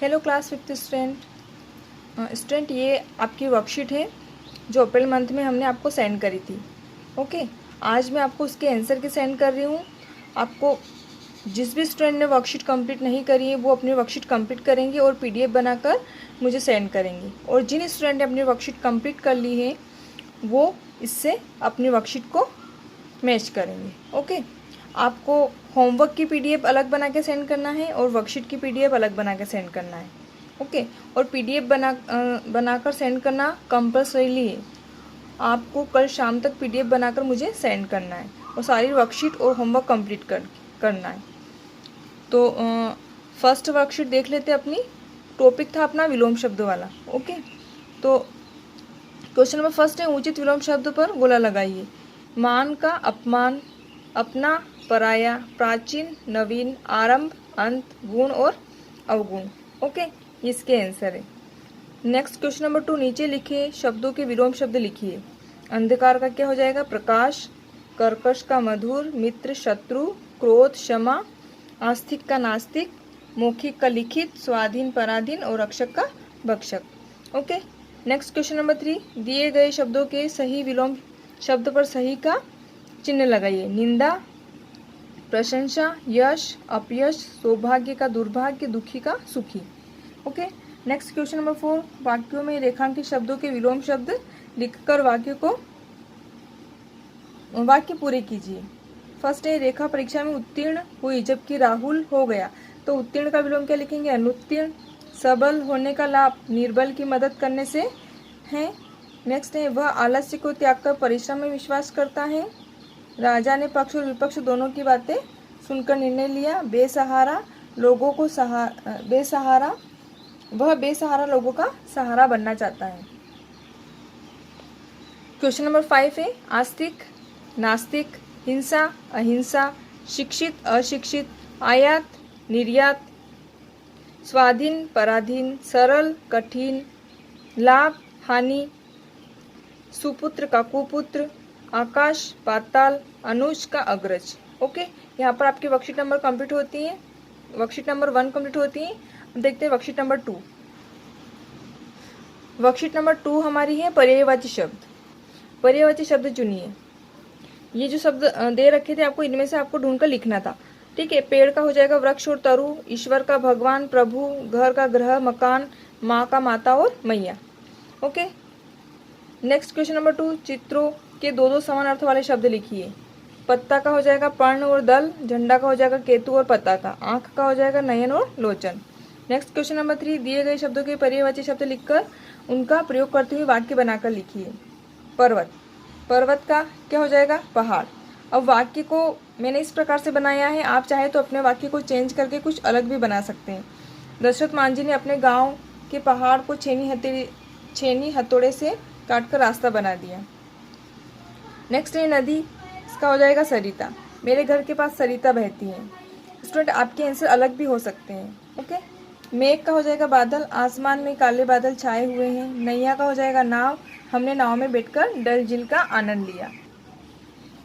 Hello class fifth student, ये आपकी worksheet है जो अप्रैल मंथ में हमने आपको सेंड करी थी। ओके, आज मैं आपको उसके आंसर की सेंड कर रही हूँ। आपको जिस भी स्टूडेंट ने वर्कशीट कंप्लीट नहीं करी है वो अपनी वर्कशीट कंप्लीट करेंगे और पीडीएफ बनाकर मुझे सेंड करेंगे, और जिन स्टूडेंट ने अपनी वर्कशीट कंप्लीट कर ली है वो इससे अपनी वर्कशीट को मैच करेंगे। ओके, आपको होमवर्क की पीडीएफ अलग बना के सेंड करना है और वर्कशीट की पीडीएफ अलग बना के सेंड करना है। ओके, और पीडीएफ बनाकर सेंड करना कंपल्सरीली है। आपको कल शाम तक पीडीएफ बनाकर मुझे सेंड करना है और सारी वर्कशीट और होमवर्क कंप्लीट करना है। तो फर्स्ट वर्कशीट देख लेते अपनी। टॉपिक था अपना विलोम शब्द वाला। ओके, तो क्वेश्चन नंबर फर्स्ट है, उचित विलोम शब्द पर गोला लगाइए। मान का अपमान, अपना, पराया, प्राचीन, नवीन, आरंभ, अंत, गुण और अवगुण। ओके, इसके आंसर है। नेक्स्ट क्वेश्चन नंबर 2, नीचे लिखे शब्दों के विलोम शब्द लिखिए। अंधकार का क्या हो जाएगा? प्रकाश, कर्कश का मधुर, मित्र शत्रु, क्रोध क्षमा, आस्तिक का नास्तिक, मौखिक का लिखित, स्वाधीन पराधीन और रक्षक का भक्षक। ओके, नेक्स्ट क्वेश्चन नंबर 3, दिए गए शब्दों के सही विलोम शब्द पर सही का चिन्ह लगाइए। निंदा, प्रशंसा, यश, अपयश, सौभाग्य का दुर्भाग्य, दुखी का सुखी। ओके, नेक्स्ट क्वेश्चन नंबर 4, वाक्यों में रेखांकित शब्दों के विलोम शब्द लिखकर वाक्य पूरे कीजिए। फर्स्ट है, रेखा परीक्षा में उत्तीर्ण हुई जबकि राहुल हो गया, तो उत्तीर्ण का विलोम क्या लिखेंगे? अनुत्तीर्ण। सबल होने का लाभ निर्बल की मदद करने से है। नेक्स्ट है, वह आलस्य को त्याग कर परिश्रम में विश्वास करता है। राजा ने पक्ष और विपक्ष दोनों की बातें सुनकर निर्णय लिया। बेसहारा वह बेसहारा लोगों का सहारा बनना चाहता है। क्वेश्चन नंबर 5 है, आस्तिक, नास्तिक, हिंसा, अहिंसा, शिक्षित, अशिक्षित, आयात, निर्यात, स्वाधीन, पराधीन, सरल, कठिन, लाभ, हानि, सुपुत्र का कुपुत्र, आकाश, पाताल, अनुज का अग्रज। ओके, यहाँ पर आपकी वर्कशीट नंबर कंप्लीट होती है, वर्कशीट नंबर 1 कंप्लीट होती है। अब देखते हैं वर्कशीट नंबर 2। वर्कशीट नंबर 2 हमारी है पर्यायवाची शब्द। पर्यायवाची शब्द चुनिए। ये जो शब्द दे रखे थे आपको, इनमें से आपको ढूंढकर लिखना था। ठीक है, पेड़ का हो जाएगा वृक्ष और तरु, ईश्वर का भगवान, प्रभु, घर का ग्रह, मकान, माँ का माता और मैया। ओके, नेक्स्ट क्वेश्चन नंबर 2, चित्रों के दो दो समान अर्थ वाले शब्द लिखिए। पत्ता का हो जाएगा पर्ण और दल, झंडा का हो जाएगा केतु और पताका, आंख का हो जाएगा नयन और लोचन। नेक्स्ट क्वेश्चन नंबर 3, दिए गए शब्दों के पर्यायवाची शब्द लिखकर उनका प्रयोग करते हुए वाक्य बनाकर लिखिए। पर्वत, पर्वत का क्या हो जाएगा? पहाड़। अब वाक्य को मैंने इस प्रकार से बनाया है, आप चाहे तो अपने वाक्य को चेंज करके कुछ अलग भी बना सकते हैं। दशरथ मांझी ने अपने गांव के पहाड़ को छेनी हथौड़े से काटकर रास्ता बना दिया। नेक्स्ट है नदी, इसका हो जाएगा सरिता। मेरे घर के पास सरिता बहती है। स्टूडेंट, आपके आंसर अलग भी हो सकते हैं। ओके, मेघ का हो जाएगा बादल, आसमान में काले बादल छाए हुए हैं। नैया का हो जाएगा नाव, हमने नाव में बैठकर डल झील का आनंद लिया।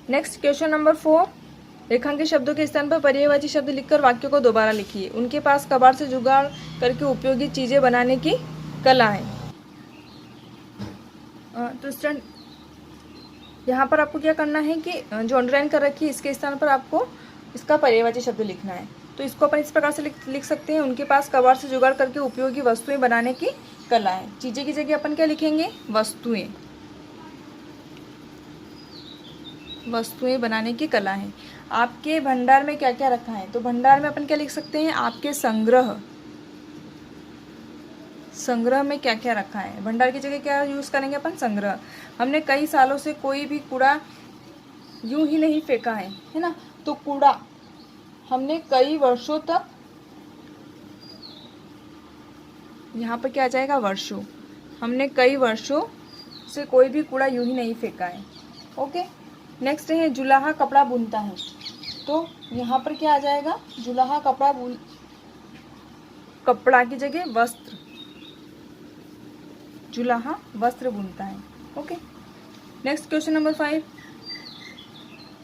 नेक्स्ट क्वेश्चन नंबर 4, रेखांकित शब्दों के स्थान पर पर्यायवाची शब्द लिखकर वाक्यों को दोबारा लिखिए। उनके पास कबाड़ से जुगाड़ करके उपयोगी चीजें बनाने की कला है। तो स्टूडेंट, यहाँ पर आपको क्या करना है कि जो अंडरलाइन कर रखी है इसके स्थान पर आपको इसका पर्यायवाची शब्द लिखना है। तो इसको अपन इस प्रकार से लिख सकते हैं, उनके पास कबाड़ से जुगाड़ करके उपयोगी वस्तुएं बनाने की कला है। चीजें की जगह अपन क्या लिखेंगे? वस्तुएं, वस्तुएं बनाने की कला है। आपके भंडार में क्या क्या रखा है? तो भंडार में अपन क्या लिख सकते हैं? आपके संग्रह में क्या क्या रखा है। भंडार की जगह क्या यूज करेंगे अपन? संग्रह। हमने कई सालों से कोई भी कूड़ा यूं ही नहीं फेंका है ना, तो कूड़ा हमने कई वर्षों तक, यहाँ पर क्या आ जाएगा? वर्षों। हमने कई वर्षों से कोई भी कूड़ा यूं ही नहीं फेंका है। ओके, नेक्स्ट है जुलाहा कपड़ा बुनता है। तो यहाँ पर क्या आ जाएगा? जुलाहा कपड़ा की जगह वस्त्र, जुलाहा वस्त्र बुनता है। ओके, नेक्स्ट क्वेश्चन नंबर 5,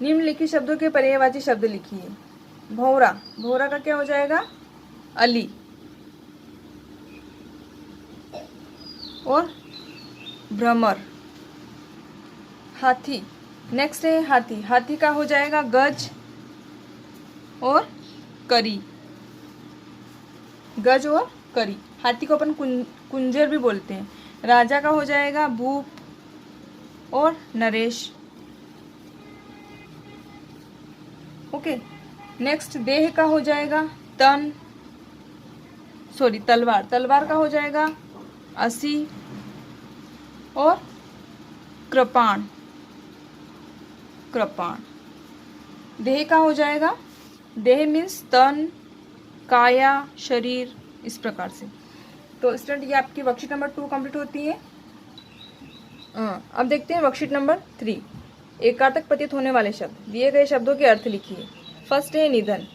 निम्नलिखित शब्दों के पर्यायवाची शब्द लिखिए। भौरा, भौरा का क्या हो जाएगा? अली। और भ्रमर। हाथी, नेक्स्ट है हाथी। हाथी का हो जाएगा गज और करी। गज और करी। हाथी को अपन कुंजर भी बोलते हैं। राजा का हो जाएगा भूप और नरेश। ओके, नेक्स्ट देह का हो जाएगा तलवार। तलवार का हो जाएगा असी और कृपाण। देह का हो जाएगा, देह मीन्स तन, काया, शरीर, इस प्रकार से। तो स्टूडेंट ये आपकी वर्कशीट नंबर 2 कंप्लीट होती है। अब देखते हैं वर्कशीट नंबर 3। एकार्थक प्रतीत होने वाले शब्द। दिए गए शब्दों के अर्थ लिखिए। फर्स्ट है निधन।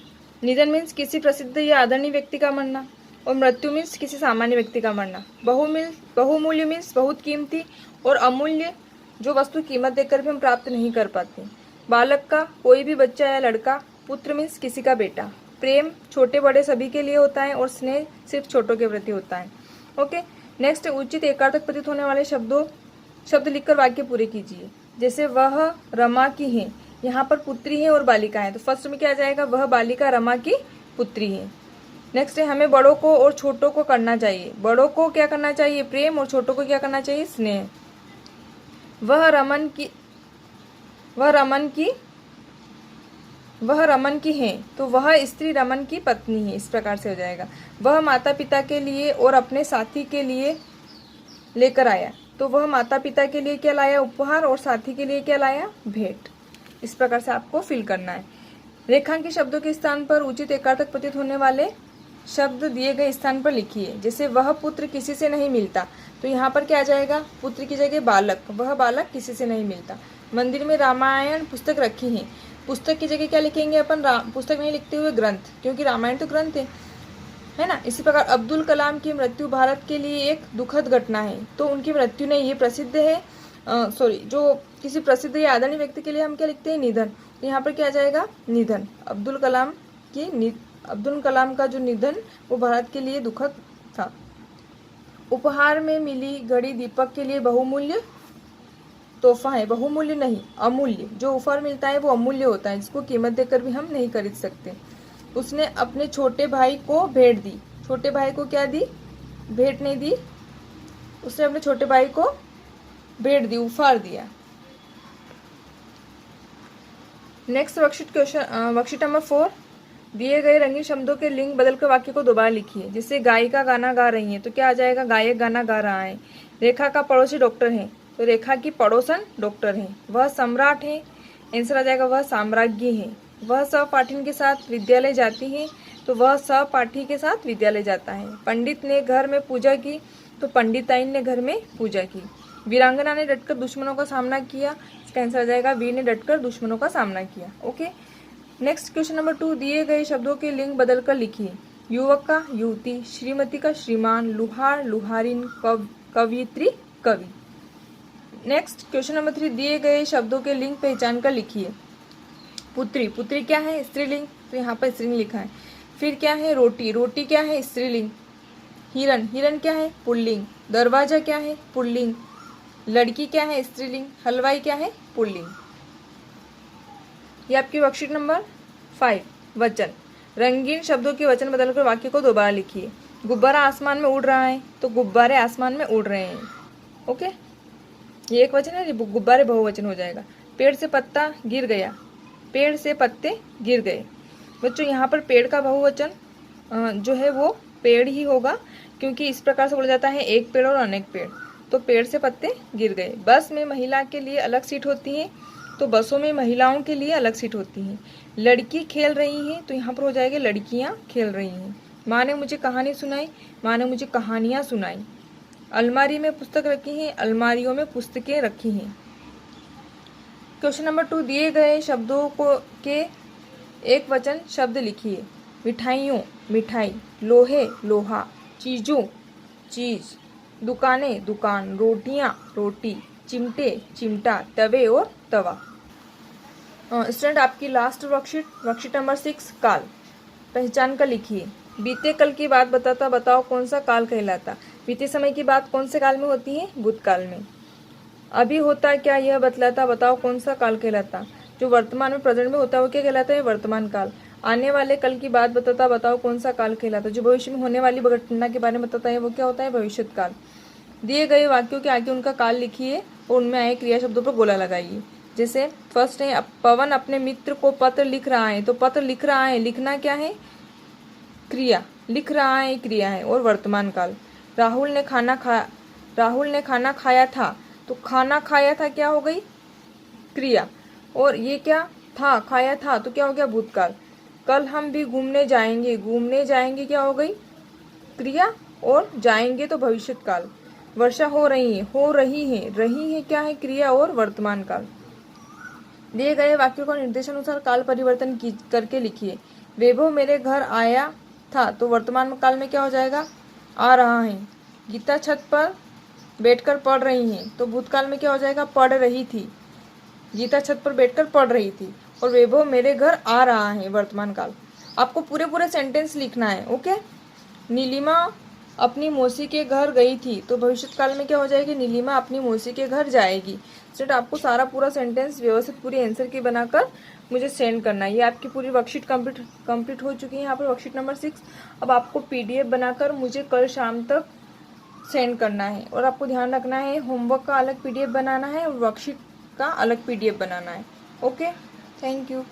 निधन मीन्स किसी प्रसिद्ध या आदरणीय व्यक्ति का मरना, और मृत्यु मीन्स किसी सामान्य व्यक्ति का मरना। बहुमूल्य मीन्स बहुत कीमती, और अमूल्य जो वस्तु कीमत देकर भी हम प्राप्त नहीं कर पाते। बालक का कोई भी बच्चा या लड़का। पुत्र मीन्स किसी का बेटा। प्रेम छोटे बड़े सभी के लिए होता है, और स्नेह सिर्फ छोटों के प्रति होता है। ओके, नेक्स्ट उचित एकार्थक प्रतीत होने वाले शब्द लिखकर वाक्य पूरे कीजिए। जैसे वह रमा की है, यहाँ पर पुत्री है और बालिका है, तो फर्स्ट में क्या आ जाएगा, वह बालिका रमा की पुत्री है। नेक्स्ट है हमें बड़ों को और छोटों को करना चाहिए। बड़ों को क्या करना चाहिए, प्रेम, और छोटों को क्या करना चाहिए, स्नेह। वह रमन की है, तो वह स्त्री रमन की पत्नी है, इस प्रकार से हो जाएगा। वह माता पिता के लिए और अपने साथी के लिए लेकर आया, तो वह माता पिता के लिए क्या लाया, उपहार, और साथी के लिए क्या लाया, भेंट। इस प्रकार से आपको फिल करना है। रेखांकित शब्दों के स्थान पर उचित एकार्थक प्रतीत होने वाले शब्द दिए गए स्थान पर लिखिए। जैसे वह पुत्र किसी से नहीं मिलता, तो यहाँ पर क्या आ जाएगा, पुत्र की जगह बालक। वह बालक किसी से नहीं मिलता। मंदिर में रामायण पुस्तक रखी है, पुस्तक की जगह क्या लिखेंगे अपन, पुस्तक नहीं लिखते हुए ग्रंथ, क्योंकि रामायण तो ग्रंथ है ना। इसी प्रकार अब्दुल कलाम की मृत्यु भारत के लिए एक दुखद घटना है, तो उनकी मृत्यु नहीं, ये प्रसिद्ध है, जो किसी प्रसिद्ध या आदरणीय व्यक्ति के लिए हम क्या लिखते हैं, निधन। तो यहाँ पर क्या आ जाएगा, निधन। अब्दुल कलाम का जो निधन वो भारत के लिए दुखद था। उपहार में मिली घड़ी दीपक के लिए बहुमूल्य तोहफा है। बहुमूल्य नहीं, अमूल्य। जो उपहार मिलता है वो अमूल्य होता है, जिसको कीमत देकर भी हम नहीं खरीद सकते। उसने अपने छोटे भाई को भेंट दी। छोटे भाई को क्या दी, भेंट नहीं दी, उसने अपने छोटे भाई को भेंट दी, उपहार दिया। Next worksheet number 4। दिए गए रंगीन शब्दों के लिंग बदलकर वाक्य को दोबारा लिखिए। जिससे गायिका गाना गा रही है, तो क्या आ जाएगा, गायक गाना गा रहा है। रेखा का पड़ोसी डॉक्टर है, तो रेखा की पड़ोसन डॉक्टर है। वह सम्राट है, आंसर आ जाएगा वह साम्राज्ञी है। वह सहपाठिन के साथ विद्यालय जाती है, तो वह सहपाठी के साथ विद्यालय जाता है। पंडित ने घर में पूजा की, तो पंडिताइन ने घर में पूजा की। वीरांगना ने डटकर दुश्मनों का सामना किया, इसका आंसर आ जाएगा वीर ने डटकर दुश्मनों का सामना किया। Okay, next question number 2। दिए गए शब्दों के लिंग बदलकर लिखिए। युवक का युवती, श्रीमती का श्रीमान, लुहार लुहारिन, कवियत्री कवि। Next question number 3। दिए गए शब्दों के लिंग पहचान कर लिखिए। पुत्री, पुत्री क्या है, स्त्रीलिंग, तो यहाँ पर स्त्रीलिंग लिखा है। फिर क्या है, रोटी, रोटी क्या है, स्त्रीलिंग। हिरन, हिरन क्या है, पुल्लिंग। दरवाजा क्या है, पुल्लिंग। लड़की क्या है, स्त्रीलिंग। हलवाई क्या है, पुल्लिंग। ये आपकी वर्कशीट नंबर 5। वचन। रंगीन शब्दों के वचन बदलकर वाक्य को दोबारा लिखिए। गुब्बारा आसमान में उड़ रहा है, तो गुब्बारे आसमान में उड़ रहे हैं। ओके, ये एक वचन है, ये गुब्बारे बहुवचन हो जाएगा। पेड़ से पत्ता गिर गया, पेड़ से पत्ते गिर गए। बच्चों यहाँ पर पेड़ का बहुवचन जो है वो पेड़ ही होगा, क्योंकि इस प्रकार से बोला जाता है एक पेड़ और अनेक पेड़। तो पेड़ से पत्ते गिर गए। बस में महिला के लिए अलग सीट होती है, तो बसों में महिलाओं के लिए अलग सीट होती है। लड़की खेल रही है, तो यहाँ पर हो जाएगा लड़कियाँ खेल रही हैं। माँ ने मुझे कहानी सुनाई, माँ ने मुझे कहानियाँ सुनाई। अलमारी में पुस्तक रखी हैं, अलमारियों में पुस्तकें रखी हैं। Question number 2। दिए गए शब्दों के एक वचन शब्द लिखिए। मिठाइयों, मिठाई। लोहे, लोहा। चीज़ों, चीज़। दुकानें, दुकान। रोटियां, रोटी। चिमटे, चिमटा। तवे और तवा। स्टूडेंट आपकी लास्ट वर्कशीट नंबर 6 काल। पहचान कर लिखिए। बीते कल की बात बताता, बताओ कौन सा काल कहलाता। बीते समय की बात कौन से काल में होती है? भूतकाल में। अभी होता क्या, यह बतलाता, बताओ कौन सा काल कहलाता। जो वर्तमान में प्रेजेंट में होता है वो क्या कहलाता है? वर्तमान काल। आने वाले कल की बात बताता, बताओ कौन सा काल कहलाता। जो भविष्य में होने वाली घटना के बारे में बताता है वो क्या होता है? भविष्यत काल। दिए गए वाक्यों के आगे उनका काल लिखिए और उनमें आए क्रिया शब्दों पर गोला लगाइए। जैसे फर्स्ट है, पवन अपने मित्र को पत्र लिख रहा है। तो पत्र लिख रहा है, लिखना क्या है? क्रिया। लिख रहा है क्रिया है और वर्तमान काल। राहुल ने खाना खाया था। तो खाना खाया था क्या हो गई? क्रिया। और ये क्या था? खाया था, तो क्या हो गया? भूतकाल। कल हम भी घूमने जाएंगे। घूमने जाएंगे क्या हो गई? क्रिया। और जाएंगे तो भविष्यत काल। वर्षा हो रही है, हो रही है क्या है? क्रिया और वर्तमान काल। दिए गए वाक्यों को निर्देशानुसार काल परिवर्तन करके लिखिए। वैभव मेरे घर आया था। तो वर्तमान काल में क्या हो जाएगा? आ रहा है। गीता छत पर बैठकर पढ़ रही है। तो भूतकाल में क्या हो जाएगा? पढ़ रही थी। गीता छत पर बैठकर पढ़ रही थी। और वैभव मेरे घर आ रहा है, वर्तमान काल। आपको पूरे पूरे सेंटेंस लिखना है। ओके। नीलिमा अपनी मौसी के घर गई थी। तो भविष्य काल में क्या हो जाएगी? नीलिमा अपनी मौसी के घर जाएगी। स्टूडेंट, आपको सारा पूरा सेंटेंस व्यवस्थित पूरी आंसर की बनाकर मुझे सेंड करना है। ये आपकी पूरी वर्कशीट कंप्लीट हो चुकी है। यहाँ पर वर्कशीट नंबर 6। अब आपको PDF बनाकर मुझे कल शाम तक सेंड करना है। और आपको ध्यान रखना है, होमवर्क का अलग PDF बनाना है और वर्कशीट का अलग PDF बनाना है। Okay, thank you.